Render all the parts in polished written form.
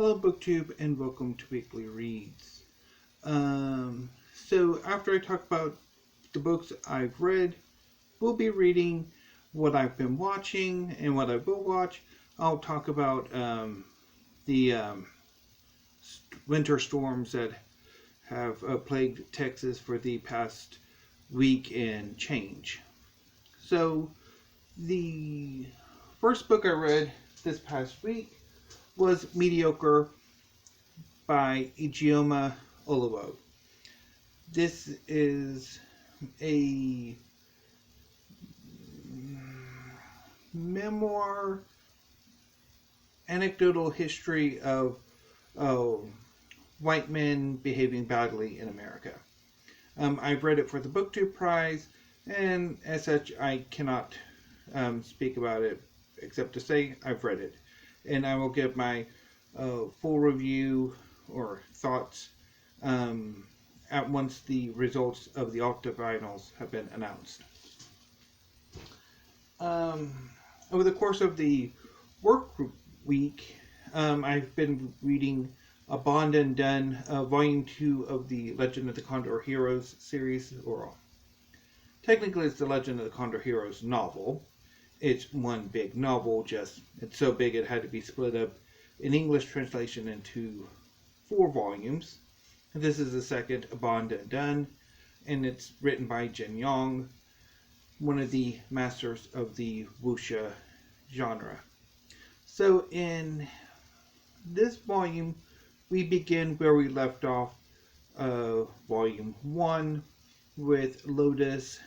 Hello BookTube and welcome to Weekly Reads. So after I talk about the books I've read, we'll be reading what I've been watching and what I will watch. I'll talk about the winter storms that have plagued Texas for the past week and change. So the first book I read this past week was Mediocre by Ijioma Oluo. This is a memoir, anecdotal history of white men behaving badly in America. I've read it for the BookTube Prize, and as such, I cannot speak about it except to say I've read it. And I will give my full review or thoughts at once the results of the octafinals have been announced. Over the course of the work group week, I've been reading Undone, Volume 2 of the Legend of the Condor Heroes series, or technically it's the Legend of the Condor Heroes novel. It's one big novel, just it's so big it had to be split up in English translation into 4 volumes. This is the second Undone, and it's written by Yong, one of the masters of the wuxia genre. So in this volume, we begin where we left off, Volume 1, with Lotus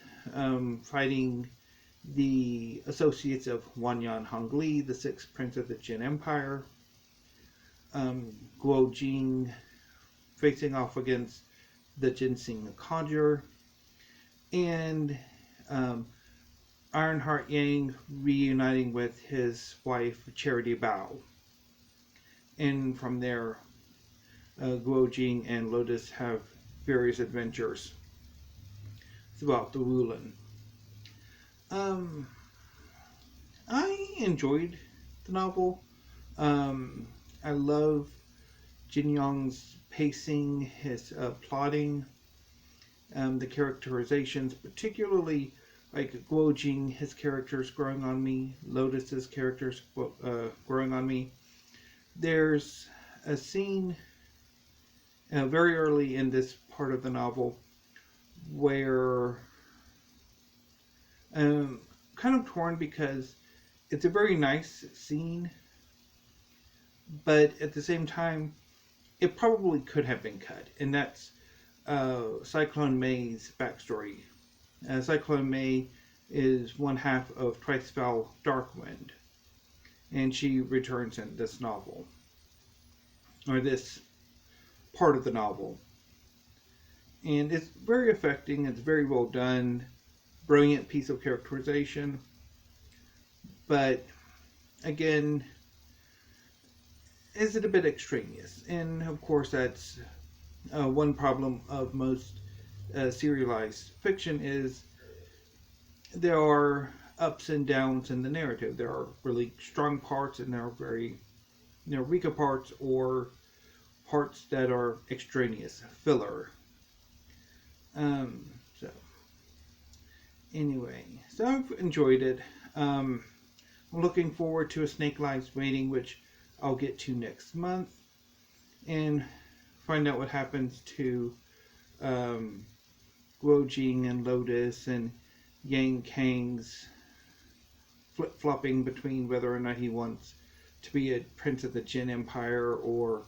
fighting the associates of Wanyan Hongli, the 6th prince of the Jin Empire. Guo Jing facing off against the Ginseng Conjurer, and Ironheart Yang reuniting with his wife Charity Bao. And from there, Guo Jing and Lotus have various adventures throughout the Wulan. I enjoyed the novel. I love Jin Yong's pacing, his plotting, the characterizations, particularly like Guo Jing, his characters growing on me, Lotus's characters growing on me. There's a scene very early in this part of the novel where kind of torn because it's a very nice scene, but at the same time, it probably could have been cut, and that's Cyclone May's backstory. Cyclone May is one half of Twice Fell Darkwind, and she returns in this novel, or this part of the novel. And it's very affecting, it's very well done, brilliant piece of characterization, but again, is it a bit extraneous? And of course that's one problem of most serialized fiction is there are ups and downs in the narrative. There are really strong parts and there are weaker parts or parts that are extraneous, filler. So anyway, so I've enjoyed it. I'm looking forward to A Snake Lies Waiting, which I'll get to next month, and find out what happens to Guo Jing and Lotus and Yang Kang's flip-flopping between whether or not he wants to be a prince of the Jin Empire or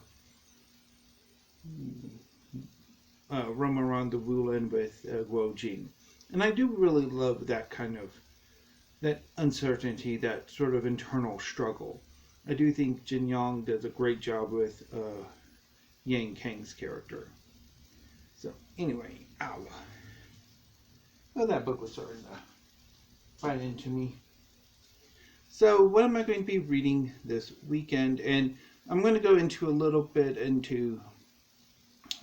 roam around the Wulan with Guo Jing. And I do really love that kind of, that uncertainty, that sort of internal struggle. I do think Jin Yong does a great job with Yang Kang's character. So anyway, ow. Well, that book was starting to bite into me. So what am I going to be reading this weekend? And I'm going to go into a little bit into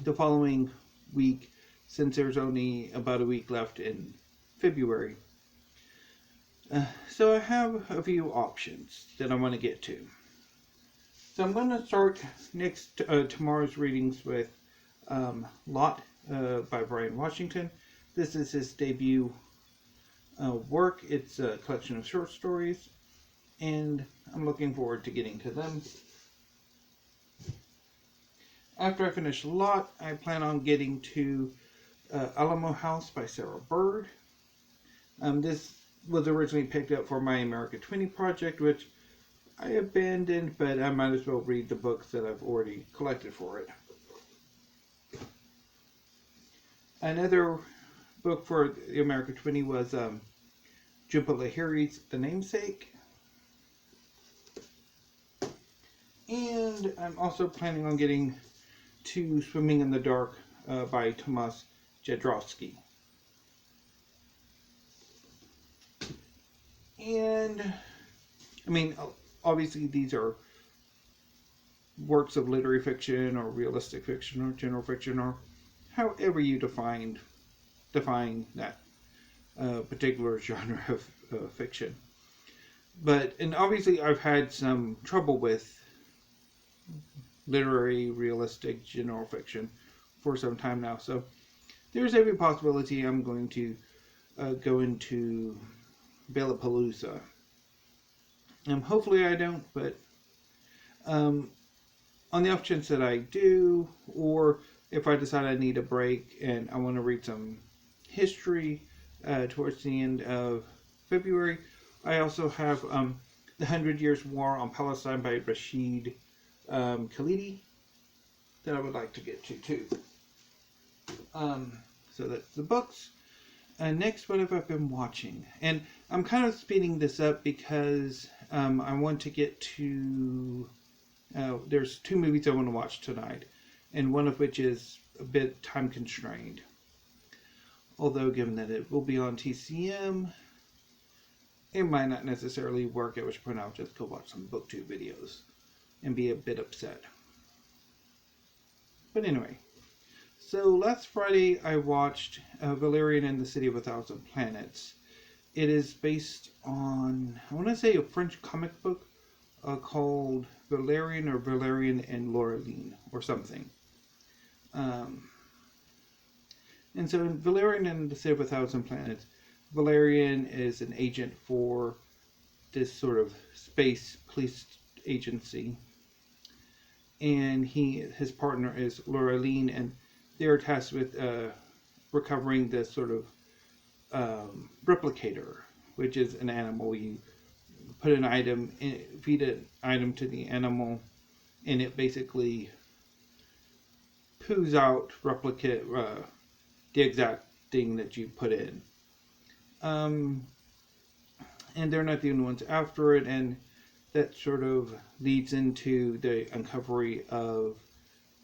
the following week, since there's only about a week left in February. So I have a few options that I want to get to. So I'm going to start tomorrow's readings with Lot by Bryan Washington. This is his debut work. It's a collection of short stories, and I'm looking forward to getting to them. After I finish Lot, I plan on getting to Alamo House by Sarah Bird. This was originally picked up for my America 20 project, which I abandoned, but I might as well read the books that I've already collected for it. Another book for the America 20 was Jhumpa Lahiri's The Namesake. And I'm also planning on getting to Swimming in the Dark by Tomasz Jedrowski. And, I mean, obviously these are works of literary fiction or realistic fiction or general fiction or however you define that particular genre of fiction. And obviously I've had some trouble with literary, realistic, general fiction for some time now. So there's every possibility I'm going to go into Bellapalooza. Hopefully I don't, but on the off chance that I do, or if I decide I need a break and I want to read some history towards the end of February, I also have The 100 Years' War on Palestine by Rashid Khalidi that I would like to get to too. So that's the books. Next, what have I been watching? And I'm kind of speeding this up because I want to get to... there's 2 movies I want to watch tonight, and one of which is a bit time constrained. Although, given that it will be on TCM, it might not necessarily work, at which point I'll just go watch some BookTube videos and be a bit upset. But anyway, so last Friday I watched Valerian and the City of a Thousand Planets. It is based on, I want to say, a French comic book called Valerian and Laureline or something. And so in Valerian and the City of a Thousand Planets, Valerian is an agent for this sort of space police agency, and his partner is Laureline, and they're tasked with recovering this sort of replicator, which is an animal. You put an item feed an item to the animal, and it basically poos out the exact thing that you put in. And they're not the only ones after it, and that sort of leads into the uncovery of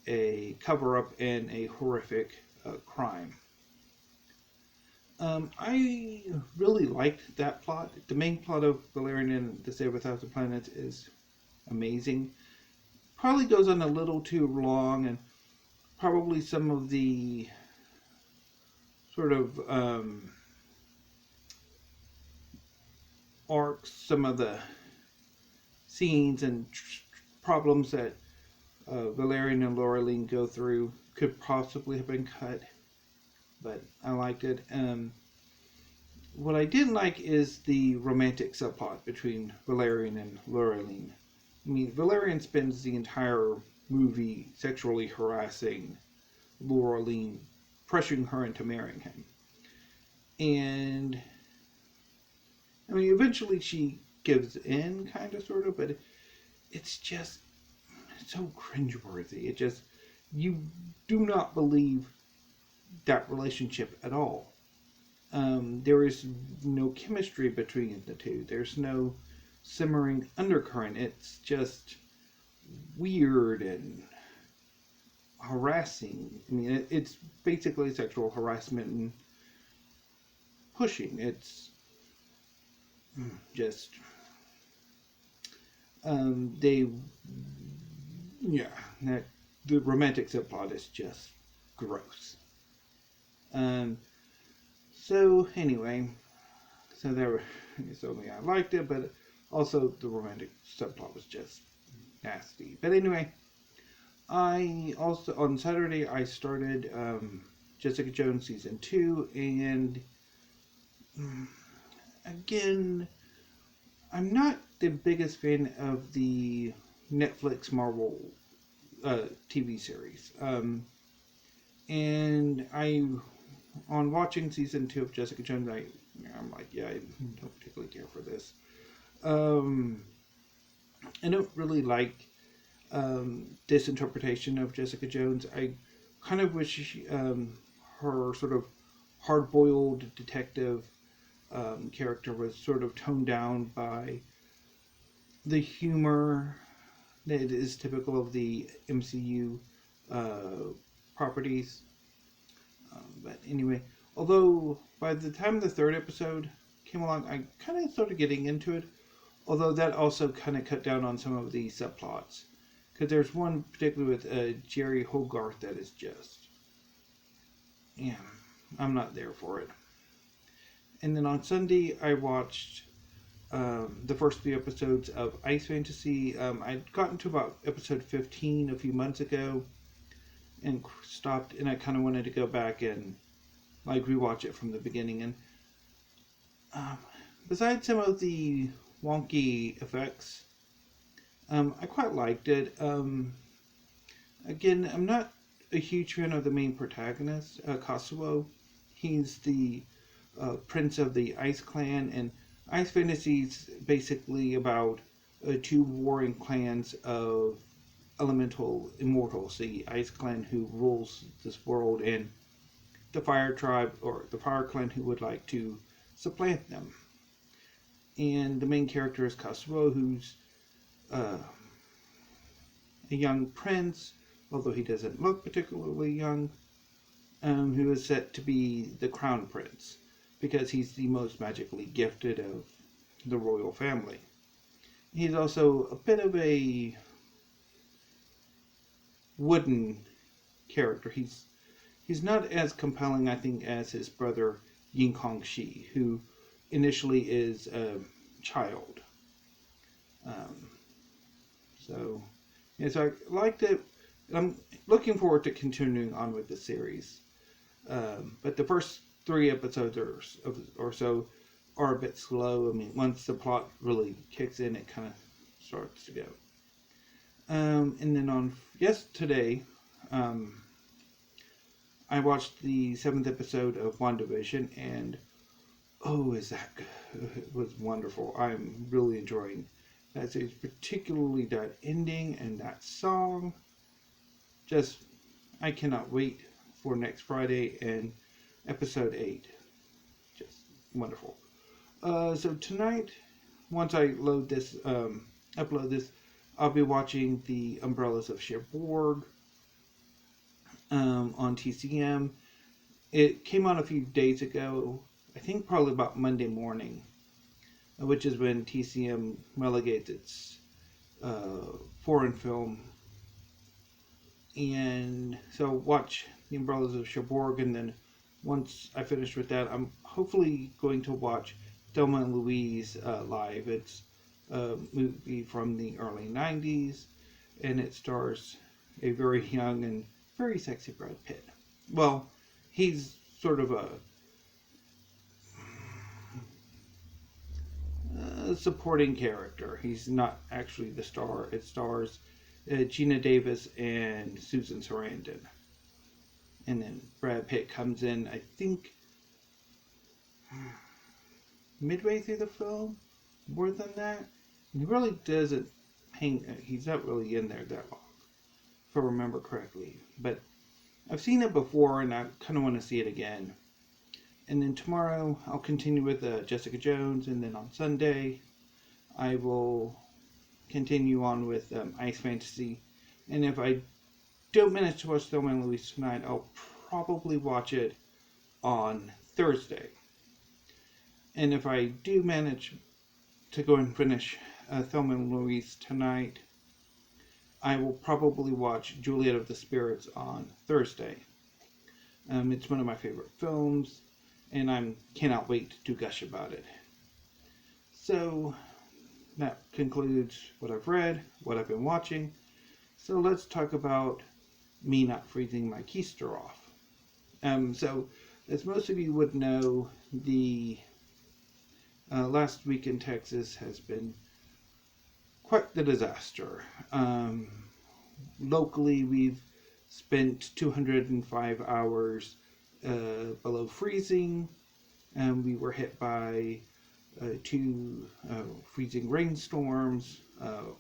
a cover-up and a horrific crime. I really liked that plot. The main plot of Valerian and the City of a Thousand Planets is amazing. Probably goes on a little too long, and probably some of the sort of arcs, some of the scenes and problems that Valerian and Laureline go through could possibly have been cut, but I liked it. What I didn't like is the romantic subplot between Valerian and Laureline. I mean, Valerian spends the entire movie sexually harassing Laureline, pressuring her into marrying him. And, I mean, eventually she gives in, kind of, sort of, but it's just so cringeworthy. It just, you do not believe that relationship at all. There is no chemistry between the two. There's no simmering undercurrent. It's just weird and harassing. I mean, it's basically sexual harassment and pushing. It's just the romantic subplot is just gross. So anyway, I liked it, but also the romantic subplot was just nasty. But anyway, I also, on Saturday, I started Jessica Jones Season 2, and again, I'm not the biggest fan of the Netflix Marvel TV series. And on watching Season 2 of Jessica Jones, I'm like, yeah, I don't particularly care for this. I don't really like this interpretation of Jessica Jones. I kind of wish her sort of hard-boiled detective character was sort of toned down by the humor that is typical of the MCU properties. But anyway, although by the time the third episode came along, I kind of started getting into it. Although that also kind of cut down on some of the subplots. Because there's one particularly with Jerry Hogarth that is just, yeah, I'm not there for it. And then on Sunday, I watched the first 3 episodes of Ice Fantasy. I'd gotten to about episode 15 a few months ago and stopped, and I kind of wanted to go back and like rewatch it from the beginning. And besides some of the wonky effects, I quite liked it. Again, I'm not a huge fan of the main protagonist, Kazuo. He's the prince of the Ice Clan, and Ice Fantasy is basically about 2 warring clans of elemental immortals, the Ice Clan who rules this world, and the Fire Tribe, or the Fire Clan, who would like to supplant them. And the main character is Kazuo, who's a young prince, although he doesn't look particularly young, who is set to be the crown prince, because he's the most magically gifted of the royal family. He's also a bit of a wooden character. He's not as compelling, I think, as his brother Yin Kong-shi, who initially is a child. So I liked it. I'm looking forward to continuing on with the series. But the first 3 episodes or so are a bit slow. I mean, once the plot really kicks in, it kind of starts to go. And then on yesterday, I watched the 7th episode of WandaVision, and oh, is that good? It was wonderful. I'm really enjoying that series, particularly that ending and that song. Just, I cannot wait for next Friday and episode 8. Just wonderful. So tonight, once I upload this, I'll be watching The Umbrellas of Cherbourg on TCM. It came on a few days ago, I think probably about Monday morning, which is when TCM relegates its foreign film. And so watch The Umbrellas of Cherbourg, and then once I finish with that, I'm hopefully going to watch Thelma and Louise live. It's a movie from the early 90s, and it stars a very young and very sexy Brad Pitt. Well, he's sort of a supporting character. He's not actually the star. It stars Gina Davis and Susan Sarandon. And then Brad Pitt comes in, I think, midway through the film, more than that. He really doesn't he's not really in there that long, if I remember correctly. But I've seen it before, and I kind of want to see it again. And then tomorrow, I'll continue with Jessica Jones, and then on Sunday, I will continue on with Ice Fantasy. And if I don't manage to watch Thelma and Louise tonight, I'll probably watch it on Thursday. And if I do manage to go and finish Thelma and Louise tonight, I will probably watch Juliet of the Spirits on Thursday. It's one of my favorite films, and I cannot wait to gush about it. So, that concludes what I've read, what I've been watching. So let's talk about me not freezing my keister off. So, as most of you would know, the last week in Texas has been quite the disaster. Locally, we've spent 205 hours below freezing, and we were hit by two freezing rainstorms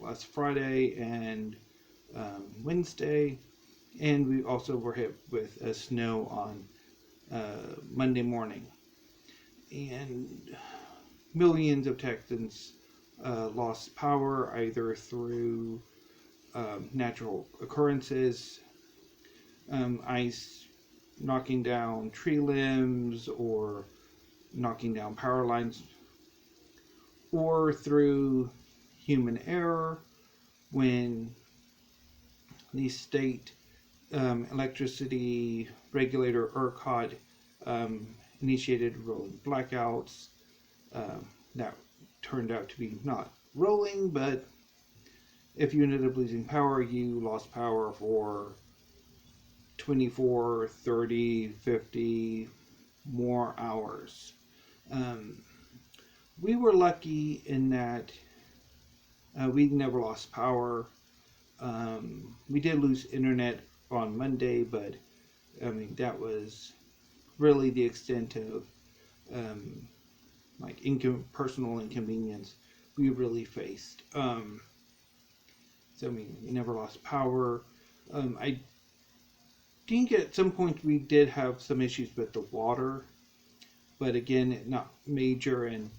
last Friday and Wednesday, and we also were hit with snow on Monday morning. And millions of Texans lost power either through natural occurrences, ice knocking down tree limbs or knocking down power lines, or through human error when the state electricity regulator ERCOT initiated rolling blackouts that turned out to be not rolling, but if you ended up losing power, you lost power for 24, 30, 50 more hours. We were lucky in that we never lost power. We did lose internet on Monday, but I mean that was really the extent of like personal inconvenience we really faced. So I mean, we never lost power. I think at some point we did have some issues with the water, but again, not major, and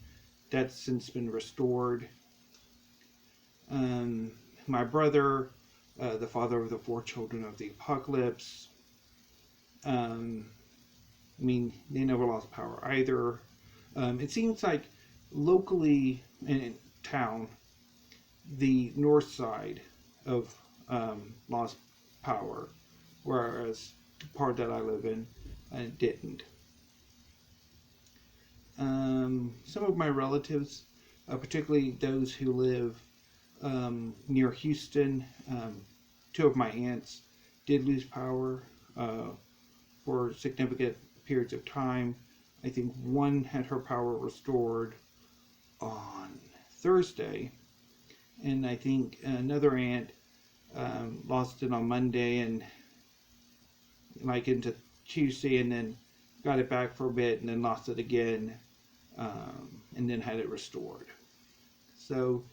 that's since been restored. My brother, the father of the 4 children of the apocalypse, I mean, they never lost power either. It seems like locally in town, the north side of lost power, whereas the part that I live in didn't. Some of my relatives, particularly those who live near Houston, 2 of my aunts did lose power for significant periods of time. I think one had her power restored on Thursday, and I think another aunt lost it on Monday and like into Tuesday, and then got it back for a bit and then lost it again, and then had it restored. So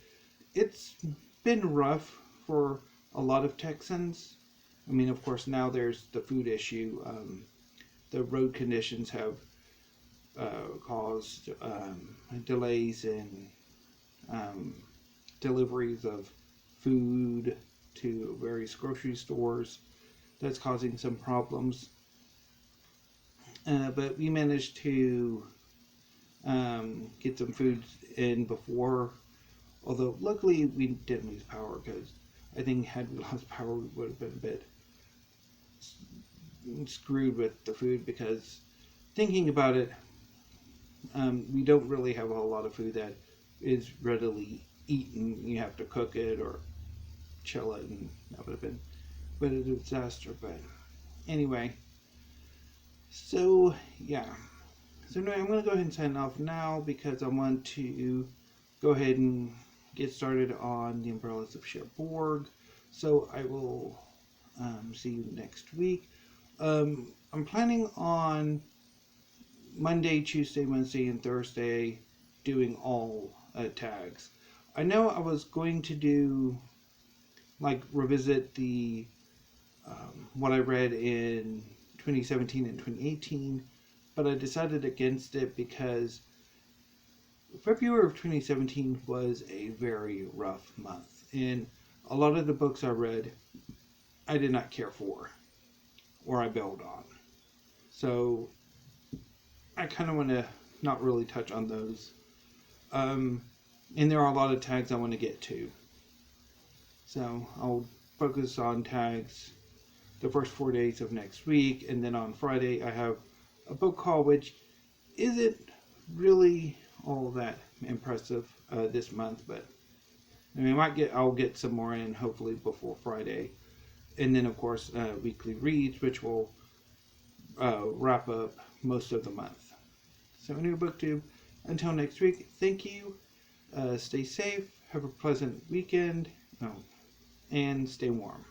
it's been rough for a lot of Texans. I mean, of course, now there's the food issue. The road conditions have caused delays in deliveries of food to various grocery stores. That's causing some problems. But we managed to get some food in before, although luckily we didn't lose power, because I think had we lost power we would have been a bit screwed with the food, because thinking about it, we don't really have a whole lot of food that is readily eaten. You have to cook it or chill it, and that would have been a disaster. But anyway, so yeah. So anyway, I'm going to go ahead and sign off now because I want to go ahead and get started on the Umbrellas of Cherbourg. So I will see you next week. I'm planning on Monday, Tuesday, Wednesday, and Thursday doing all tags. I know I was going to do revisit the what I read in 2017 and 2018, but I decided against it because February of 2017 was a very rough month, and a lot of the books I read I did not care for or I bailed on. So I kind of want to not really touch on those. And there are a lot of tags I want to get to. So I'll focus on tags the first 4 days of next week, and then on Friday I have a book call which isn't really all that impressive this month, but I mean, I'll get some more in hopefully before Friday, and then of course weekly reads, which will wrap up most of the month. So, New BookTube. Until next week, thank you. Stay safe. Have a pleasant weekend, and stay warm.